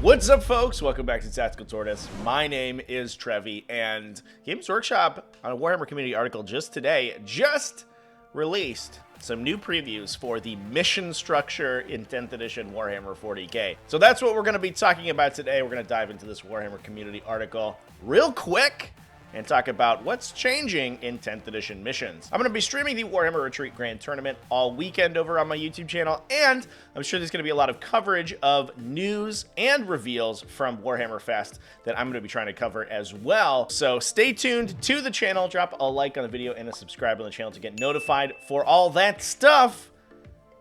What's up, folks? Welcome back to TacticalTortoise. My name is Trevi, and Games Workshop on a Warhammer community article just today just released some new previews for the mission structure in 10th edition Warhammer 40k. So that's what we're going to be talking about today. We're going to dive into this Warhammer community article real quick and talk about what's changing in 10th edition missions. I'm going to be streaming the Warhammer Retreat Grand Tournament all weekend over on my YouTube channel, and I'm sure there's going to be a lot of coverage of news and reveals from Warhammer Fest that I'm going to be trying to cover as well. So stay tuned to the channel, drop a like on the video and a subscribe on the channel to get notified for all that stuff.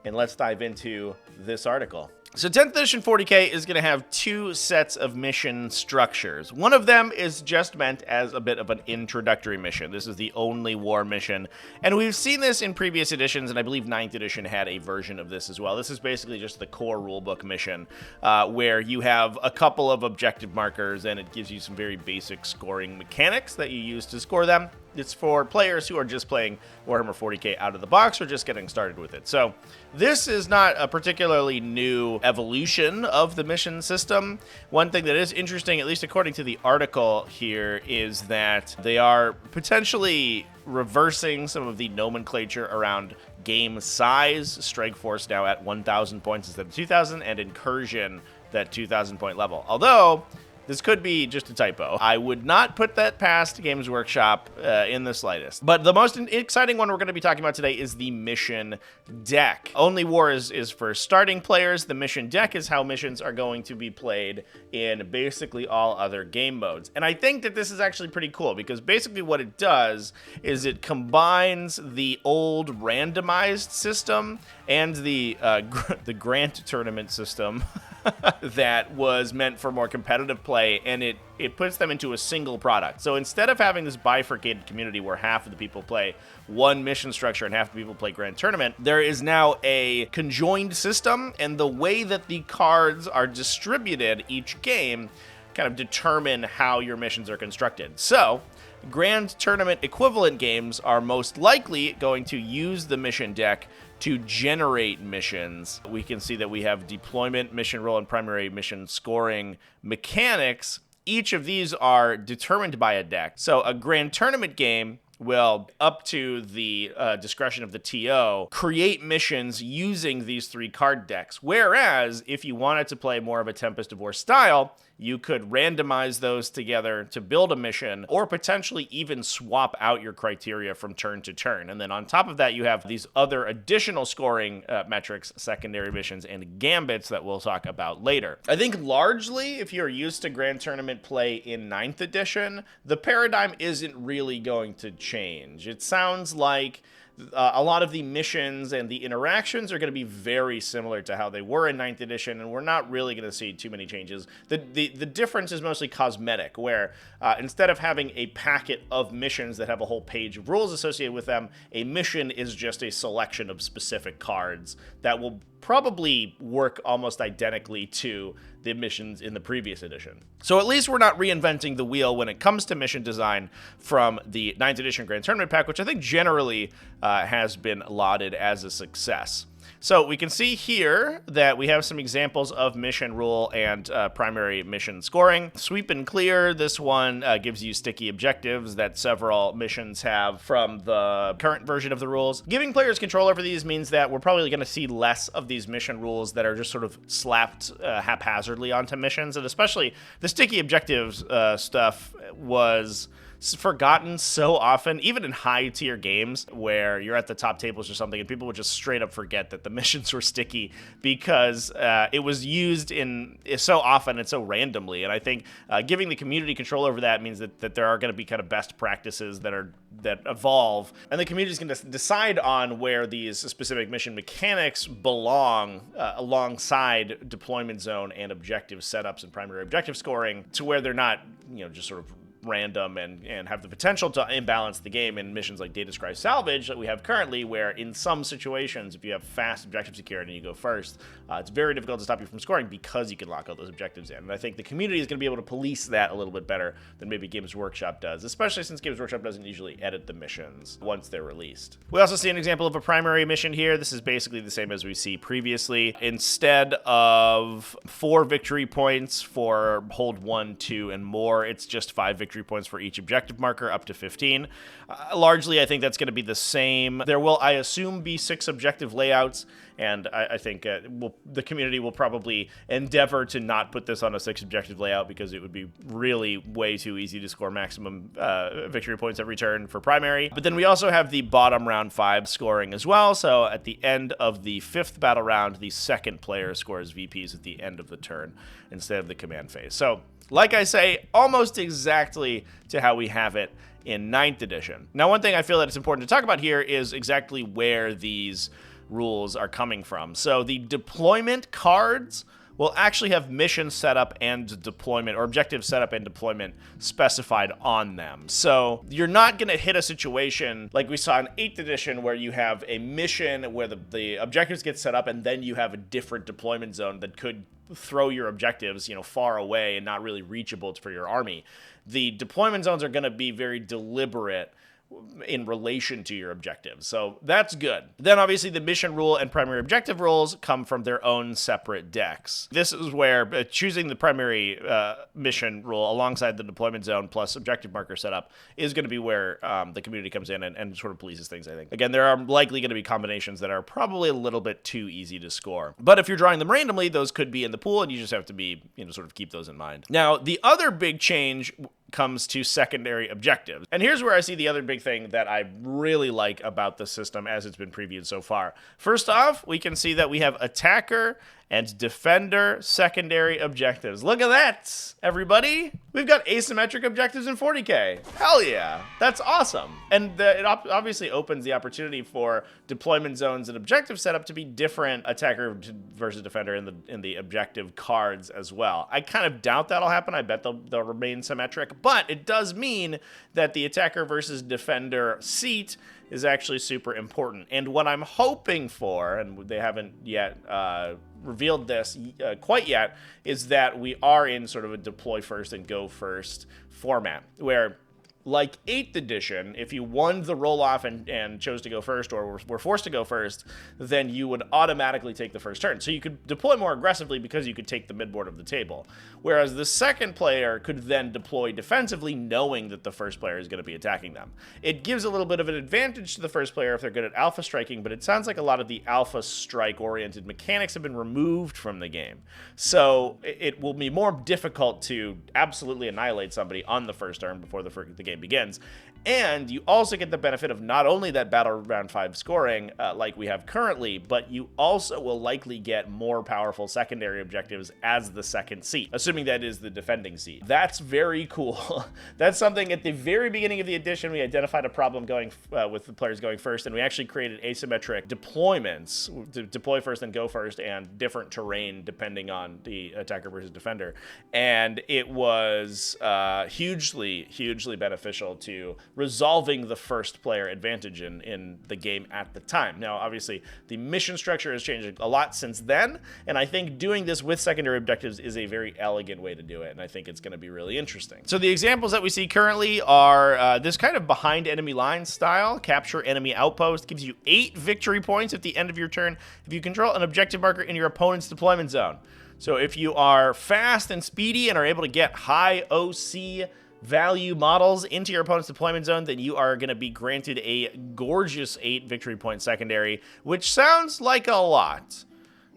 And let's dive into this article. So 10th edition 40k is going to have two sets of mission structures. One of them is just meant as a bit of an introductory mission. This is the only war mission, and we've seen this in previous editions, and I believe 9th edition had a version of this as well. This is basically just the core rulebook mission, where you have a couple of objective markers, and it gives you some very basic scoring mechanics that you use to score them. It's for players who are just playing Warhammer 40k out of the box or just getting started with it. So this is not a particularly new evolution of the mission system. One thing that is interesting, at least according to the article here, is that they are potentially reversing some of the nomenclature around game size. Strike Force now at 1,000 points instead of 2,000, and Incursion that 2,000 point level. Although this could be just a typo. I would not put that past Games Workshop in the slightest. But the most exciting one we're going to be talking about today is the mission deck. Only War is for starting players. The mission deck is how missions are going to be played in basically all other game modes. And I think that this is actually pretty cool, because basically what it does is it combines the old randomized system and the Grant Tournament system that was meant for more competitive play, and it puts them into a single product. So instead of having this bifurcated community where half of the people play one mission structure and half the people play Grand Tournament, there is now a conjoined system, and the way that the cards are distributed each game kind of determine how your missions are constructed. So Grand Tournament equivalent games are most likely going to use the mission deck to generate missions. We can see that we have deployment, mission roll, and primary mission scoring mechanics. Each of these are determined by a deck. So a Grand Tournament game will, up to the discretion of the TO, create missions using these three card decks. Whereas, if you wanted to play more of a Tempest of War style, you could randomize those together to build a mission, or potentially even swap out your criteria from turn to turn. And then on top of that, you have these other additional scoring metrics, secondary missions, and gambits that we'll talk about later. I think largely, if you're used to Grand Tournament play in 9th edition, the paradigm isn't really going to change. It sounds like a lot of the missions and the interactions are going to be very similar to how they were in 9th edition, and we're not really going to see too many changes. The difference is mostly cosmetic, where instead of having a packet of missions that have a whole page of rules associated with them, a mission is just a selection of specific cards that will probably work almost identically to the missions in the previous edition. So at least we're not reinventing the wheel when it comes to mission design from the 9th edition Grand Tournament pack, which I think generally has been lauded as a success. So we can see here that we have some examples of mission rule and primary mission scoring. Sweep and clear, this one gives you sticky objectives that several missions have from the current version of the rules. Giving players control over these means that we're probably going to see less of these mission rules that are just sort of slapped haphazardly onto missions, and especially the sticky objectives stuff was forgotten so often, even in high-tier games where you're at the top tables or something, and people would just straight up forget that the missions were sticky because it was used in so often and so randomly. And I think giving the community control over that means that there are going to be kind of best practices that evolve, and the community is going to decide on where these specific mission mechanics belong alongside deployment zone and objective setups and primary objective scoring, to where they're not, just sort of random and have the potential to imbalance the game in missions like Data Scry Salvage that we have currently, where in some situations, if you have fast objective security and you go first, it's very difficult to stop you from scoring because you can lock all those objectives in. And I think the community is going to be able to police that a little bit better than maybe Games Workshop does, especially since Games Workshop doesn't usually edit the missions once they're released. We also see an example of a primary mission here. This is basically the same as we see previously. Instead of 4 victory points for hold 1, 2, and more, it's just 5 victory points for each objective marker, up to 15. Largely, I think that's going to be the same. There will, I assume, be 6 objective layouts, and I think the community will probably endeavor to not put this on a 6 objective layout because it would be really way too easy to score maximum victory points every turn for primary. But then we also have the bottom round 5 scoring as well. So at the end of the 5th battle round, the second player scores VPs at the end of the turn instead of the command phase. So, like I say, almost exactly to how we have it in 9th edition. Now, one thing I feel that it's important to talk about here is exactly where these rules are coming from. So the deployment cards will actually have mission setup and deployment, or objective setup and deployment specified on them. So you're not going to hit a situation like we saw in 8th edition where you have a mission where the objectives get set up and then you have a different deployment zone that could throw your objectives, far away and not really reachable for your army. The deployment zones are going to be very deliberate in relation to your objectives. So that's good. Then obviously the mission rule and primary objective rules come from their own separate decks. This is where choosing the primary mission rule alongside the deployment zone plus objective marker setup is going to be where the community comes in and sort of polices things, I think. Again, there are likely going to be combinations that are probably a little bit too easy to score. But if you're drawing them randomly, those could be in the pool and you just have to be, sort of keep those in mind. Now, the other big change comes to secondary objectives. And here's where I see the other big thing that I really like about the system as it's been previewed so far. First off, we can see that we have attacker and defender secondary objectives. Look at that, everybody. We've got asymmetric objectives in 40K. Hell yeah, that's awesome. And it obviously opens the opportunity for deployment zones and objective setup to be different attacker versus defender in the objective cards as well. I kind of doubt that'll happen. I bet they'll remain symmetric, but it does mean that the attacker versus defender seat is actually super important. And what I'm hoping for, and they haven't yet revealed this quite yet, is that we are in sort of a deploy first and go first format, where like 8th edition, if you won the roll-off and chose to go first or were forced to go first, then you would automatically take the first turn. So you could deploy more aggressively because you could take the midboard of the table. Whereas the second player could then deploy defensively knowing that the first player is going to be attacking them. It gives a little bit of an advantage to the first player if they're good at alpha striking, but it sounds like a lot of the alpha strike-oriented mechanics have been removed from the game. So it will be more difficult to absolutely annihilate somebody on the first turn before the game begins. And you also get the benefit of not only that battle round 5 scoring like we have currently, but you also will likely get more powerful secondary objectives as the second seat, assuming that is the defending seat. That's very cool. That's something at the very beginning of the edition, we identified a problem going with the players going first, and we actually created asymmetric deployments to deploy first and go first, and different terrain depending on the attacker versus defender. And it was hugely beneficial to resolving the first player advantage in the game at the time. Now, obviously, the mission structure has changed a lot since then, and I think doing this with secondary objectives is a very elegant way to do it, and I think it's going to be really interesting. So the examples that we see currently are this kind of behind enemy lines style. Capture enemy outpost gives you 8 victory points at the end of your turn if you control an objective marker in your opponent's deployment zone. So if you are fast and speedy and are able to get high OC value models into your opponent's deployment zone, then you are going to be granted a gorgeous 8 victory point secondary, which sounds like a lot.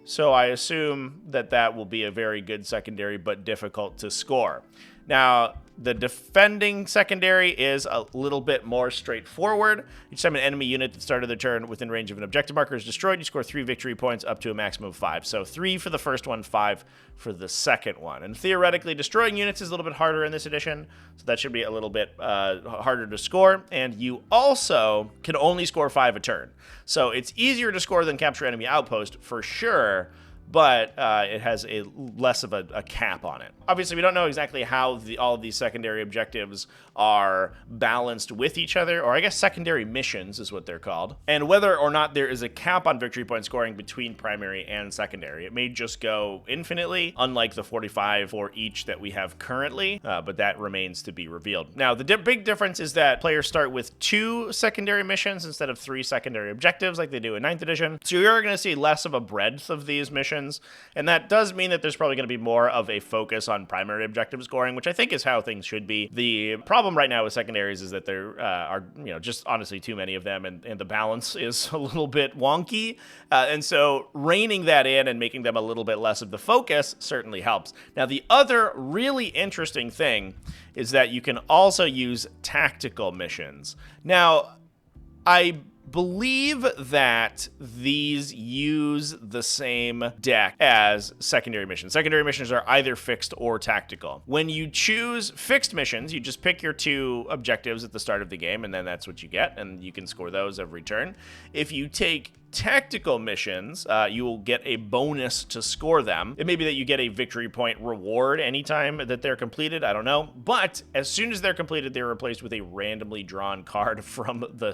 So I assume that that will be a very good secondary, but difficult to score. Now, the defending secondary is a little bit more straightforward. Each time an enemy unit that started their turn within range of an objective marker is destroyed, you score 3 victory points up to a maximum of 5. So 3 for the first one, 5 for the second one. And theoretically, destroying units is a little bit harder in this edition, so that should be a little bit harder to score. And you also can only score 5 a turn. So it's easier to score than capture enemy outpost for sure, but it has a less of a cap on it. Obviously, we don't know exactly how all of these secondary objectives are balanced with each other, or I guess secondary missions is what they're called, and whether or not there is a cap on victory point scoring between primary and secondary. It may just go infinitely, unlike the 45 for each that we have currently, but that remains to be revealed. Now, the big difference is that players start with 2 secondary missions instead of 3 secondary objectives like they do in 9th edition, so you're going to see less of a breadth of these missions, and that does mean that there's probably going to be more of a focus on primary objective scoring, which I think is how things should be. The problem right now with secondaries is that there are, just honestly too many of them, and the balance is a little bit wonky, and so reining that in and making them a little bit less of the focus certainly helps. Now, the other really interesting thing is that you can also use tactical missions. Now, I believe that these use the same deck as secondary missions. Secondary missions are either fixed or tactical. When you choose fixed missions, you just pick your 2 objectives at the start of the game, and then that's what you get, and you can score those every turn. If you take tactical missions, you will get a bonus to score them. It may be that you get a victory point reward anytime that they're completed, I don't know, but as soon as they're completed, they're replaced with a randomly drawn card from the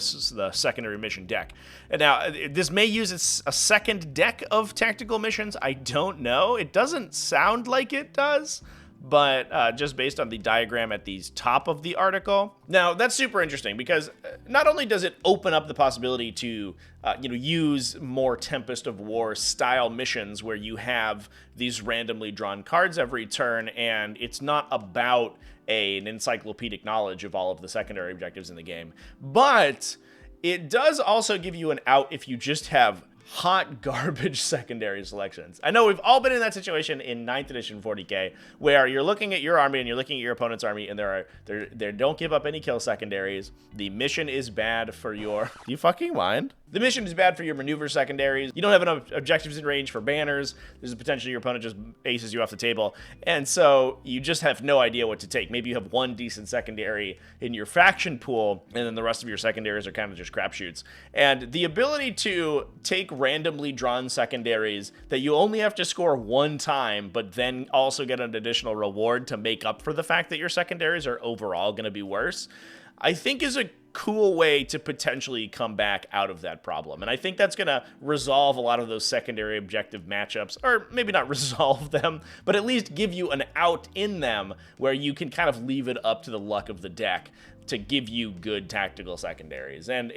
secondary mission deck. And now, this may use a second deck of tactical missions, I don't know. It doesn't sound like it does, but just based on the diagram at the top of the article. Now, that's super interesting because not only does it open up the possibility to use more Tempest of War style missions where you have these randomly drawn cards every turn, and it's not about an encyclopedic knowledge of all of the secondary objectives in the game, but it does also give you an out if you just have hot garbage secondary selections. I know we've all been in that situation in 9th edition 40k, where you're looking at your army and you're looking at your opponent's army, and there don't give up any kill secondaries. The mission is bad for your... Do you fucking mind? The mission is bad for your maneuver secondaries. You don't have enough objectives in range for banners. There's a potential your opponent just aces you off the table. And so you just have no idea what to take. Maybe you have one decent secondary in your faction pool, and then the rest of your secondaries are kind of just crapshoots. And the ability to take randomly drawn secondaries that you only have to score one time, but then also get an additional reward to make up for the fact that your secondaries are overall going to be worse, I think is a cool way to potentially come back out of that problem. And I think that's going to resolve a lot of those secondary objective matchups, or maybe not resolve them, but at least give you an out in them where you can kind of leave it up to the luck of the deck to give you good tactical secondaries. And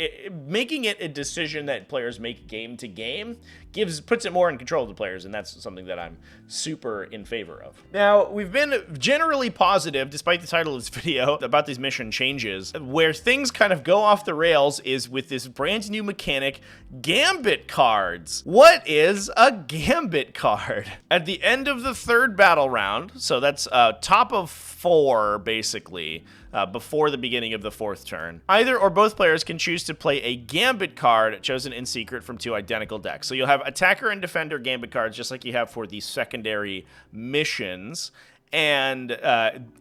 making it a decision that players make game to game puts it more in control of the players, and that's something that I'm super in favor of. Now, we've been generally positive, despite the title of this video, about these mission changes. Where things kind of go off the rails is with this brand new mechanic, Gambit cards. What is a Gambit card? At the end of the 3rd battle round, so that's top of 4, basically, before the beginning of the 4th turn, either or both players can choose to play a Gambit card chosen in secret from 2 identical decks. So you'll have attacker and defender Gambit cards, just like you have for the secondary missions. And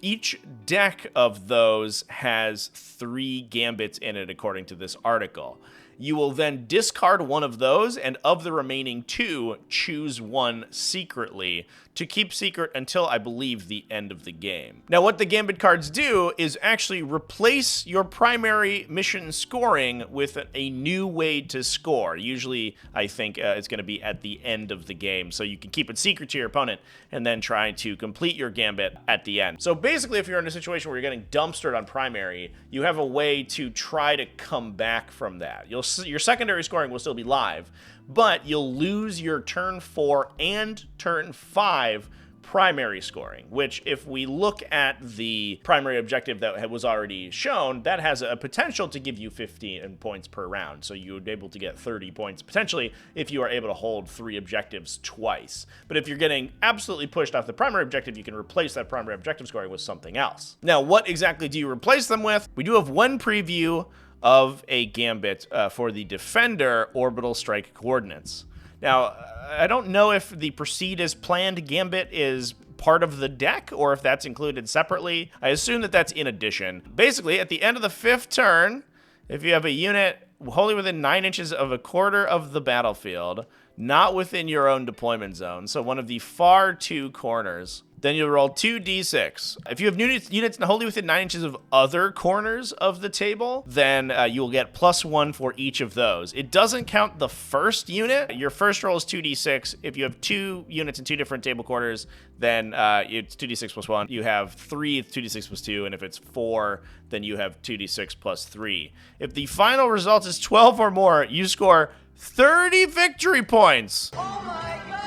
each deck of those has 3 Gambits in it, according to this article. You will then discard one of those, and of the remaining 2, choose one secretly to keep secret until, I believe, the end of the game. Now, what the Gambit cards do is actually replace your primary mission scoring with a new way to score. Usually, I think it's going to be at the end of the game, so you can keep it secret to your opponent and then try to complete your Gambit at the end. So basically, if you're in a situation where you're getting dumpstered on primary, you have a way to try to come back from that. Your secondary scoring will still be live, but you'll lose your turn 4 and turn 5 primary scoring, which if we look at the primary objective that was already shown, that has a potential to give you 15 points per round. So you would be able to get 30 points potentially if you are able to hold 3 objectives twice. But if you're getting absolutely pushed off the primary objective, you can replace that primary objective scoring with something else. Now, what exactly do you replace them with? We do have one preview of a Gambit for the Defender Orbital Strike Coordinates. Now, I don't know if the Proceed as Planned Gambit is part of the deck or if that's included separately. I assume that that's in addition. Basically, at the end of the 5th turn, if you have a unit wholly within 9 inches of a quarter of the battlefield, not within your own deployment zone, so one of the far two corners, then you'll roll 2d6. If you have units wholly within 9 inches of other corners of the table, then you'll get +1 for each of those. It doesn't count the first unit. Your first roll is 2d6. If you have 2 units in 2 different table corners, then it's 2d6 + 1. You have 3, it's 2d6 + 2, and if it's 4, then you have 2d6 + 3. If the final result is 12 or more, you score 30 victory points. Oh my God!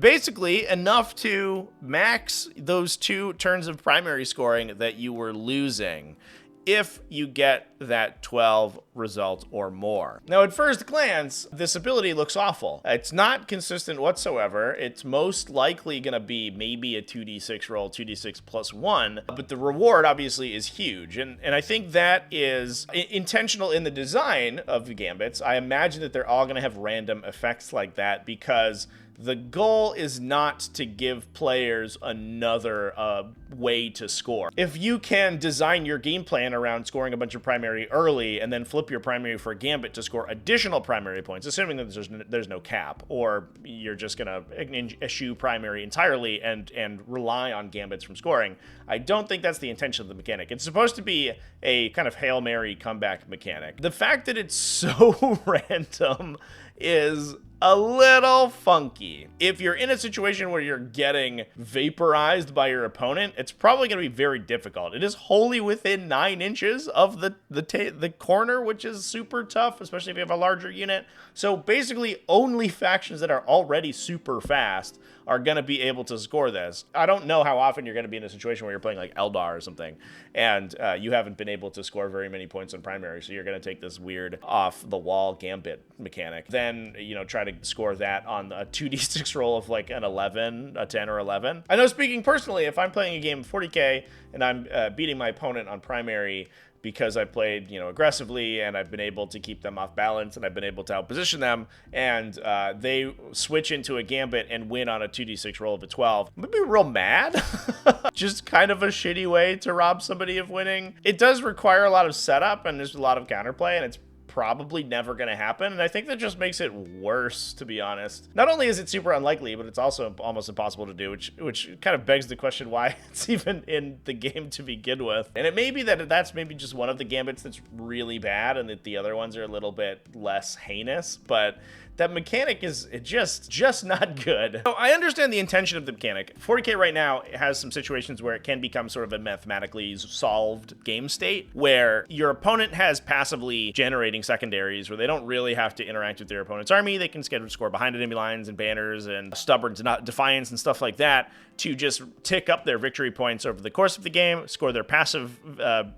Basically enough to max those 2 turns of primary scoring that you were losing if you get that 12 result or more. Now, at first glance, this ability looks awful. It's not consistent whatsoever. It's most likely going to be maybe a 2d6 roll, 2d6 + 1, but the reward obviously is huge. And I think that is intentional in the design of the Gambits. I imagine that they're all going to have random effects like that because the goal is not to give players another way to score. If you can design your game plan around scoring a bunch of primary early and then flip your primary for Gambit to score additional primary points, assuming that there's no cap, or you're just going to eschew primary entirely and rely on Gambits from scoring, I don't think that's the intention of the mechanic. It's supposed to be a kind of Hail Mary comeback mechanic. The fact that it's so random is a little funky. If you're in a situation where you're getting vaporized by your opponent, it's probably going to be very difficult. It is wholly within 9 inches of the corner, which is super tough, especially if you have a larger unit. So basically, only factions that are already super fast are going to be able to score this. I don't know how often you're going to be in a situation where you're playing like Eldar or something, and you haven't been able to score very many points on primary, so you're going to take this weird off-the-wall Gambit mechanic. Then, try to score that on a 2d6 roll of like an 11, a 10 or 11. I know, speaking personally, if I'm playing a game of 40k and I'm beating my opponent on primary because I played, aggressively, and I've been able to keep them off balance, and I've been able to outposition them, and they switch into a Gambit and win on a 2d6 roll of a 12, I'm gonna be real mad. Just kind of a shitty way to rob somebody of winning. It does require a lot of setup, and there's a lot of counterplay, and it's probably never going to happen, and I think that just makes it worse, to be honest. Not only is it super unlikely, but it's also almost impossible to do, which kind of begs the question why it's even in the game to begin with. And it may be that that's maybe just one of the Gambits that's really bad, and that the other ones are a little bit less heinous, but that mechanic is just not good. So I understand the intention of the mechanic. 40k right now has some situations where it can become sort of a mathematically solved game state, where your opponent has passively generating secondaries where they don't really have to interact with their opponent's army. They can score behind enemy lines and banners and stubborn defiance and stuff like that to just tick up their victory points over the course of the game, score their passive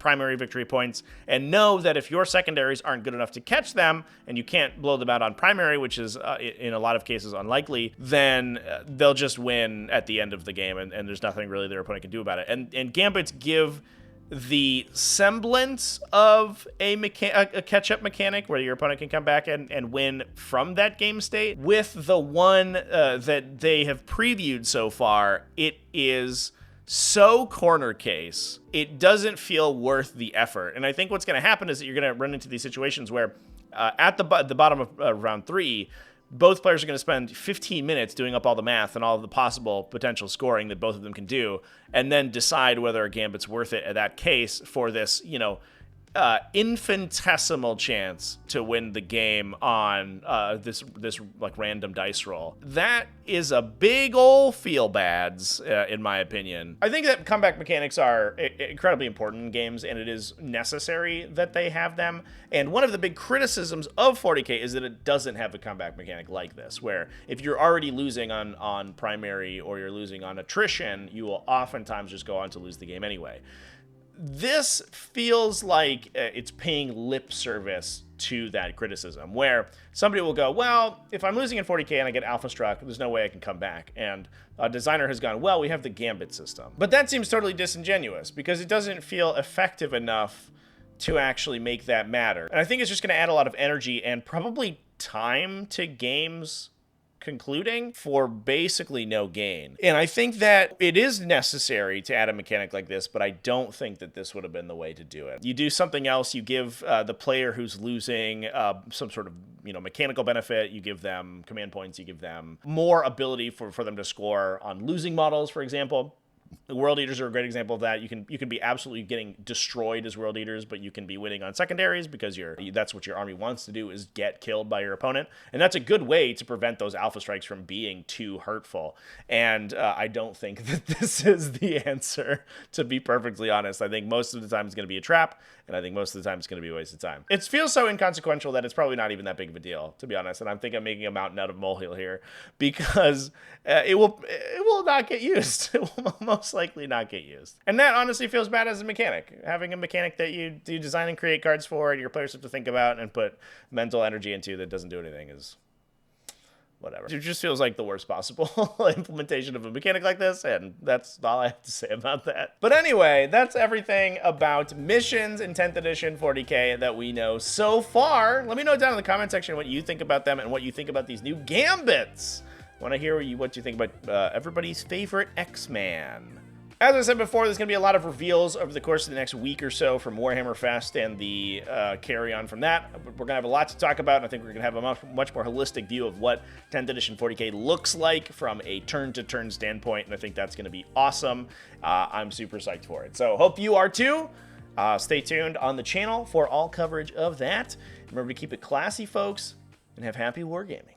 primary victory points, and know that if your secondaries aren't good enough to catch them and you can't blow them out on primary, which is in a lot of cases unlikely, then they'll just win at the end of the game, and there's nothing really their opponent can do about it. And Gambits give the semblance of a catch-up mechanic where your opponent can come back and win from that game state. With the one that they have previewed so far, it is so corner case, it doesn't feel worth the effort. And I think what's going to happen is that you're going to run into these situations where at the bottom of round 3, both players are going to spend 15 minutes doing up all the math and all the possible potential scoring that both of them can do, and then decide whether a Gambit's worth it in that case for this, infinitesimal chance to win the game on this like random dice roll. That is a big ol' feel bads, in my opinion. I think that comeback mechanics are incredibly important in games, and it is necessary that they have them. And one of the big criticisms of 40k is that it doesn't have a comeback mechanic like this, where if you're already losing on primary or you're losing on attrition, you will oftentimes just go on to lose the game anyway. This feels like it's paying lip service to that criticism, where somebody will go, well, if I'm losing in 40k and I get alpha struck, there's no way I can come back. And a designer has gone, well, we have the Gambit system. But that seems totally disingenuous, because it doesn't feel effective enough to actually make that matter. And I think it's just going to add a lot of energy and probably time to games concluding for basically no gain. And I think that it is necessary to add a mechanic like this, but I don't think that this would have been the way to do it. You do something else, you give the player who's losing some sort of mechanical benefit, you give them command points, you give them more ability for them to score on losing models, for example. The World Eaters are a great example of that. You can be absolutely getting destroyed as World Eaters, but you can be winning on secondaries because that's what your army wants to do, is get killed by your opponent. And that's a good way to prevent those alpha strikes from being too hurtful. And I don't think that this is the answer, to be perfectly honest. I think most of the time it's going to be a trap, and I think most of the time it's going to be a waste of time. It feels so inconsequential that it's probably not even that big of a deal, to be honest. And I think I'm making a mountain out of molehill here, because it will not get used. It will most likely not get used. And that honestly feels bad as a mechanic. Having a mechanic that you design and create cards for, and your players have to think about and put mental energy into, that doesn't do anything, is whatever. It just feels like the worst possible implementation of a mechanic like this, and that's all I have to say about that. But anyway, that's everything about missions in 10th edition 40k that we know so far. Let me know down in the comment section what you think about them and what you think about these new Gambits. I want to hear what you think about everybody's favorite X-Man. As I said before, there's going to be a lot of reveals over the course of the next week or so from Warhammer Fest and the carry-on from that. We're going to have a lot to talk about, and I think we're going to have a much more holistic view of what 10th edition 40k looks like from a turn-to-turn standpoint, and I think that's going to be awesome. I'm super psyched for it. So hope you are too. Stay tuned on the channel for all coverage of that. Remember to keep it classy, folks, and have happy wargaming.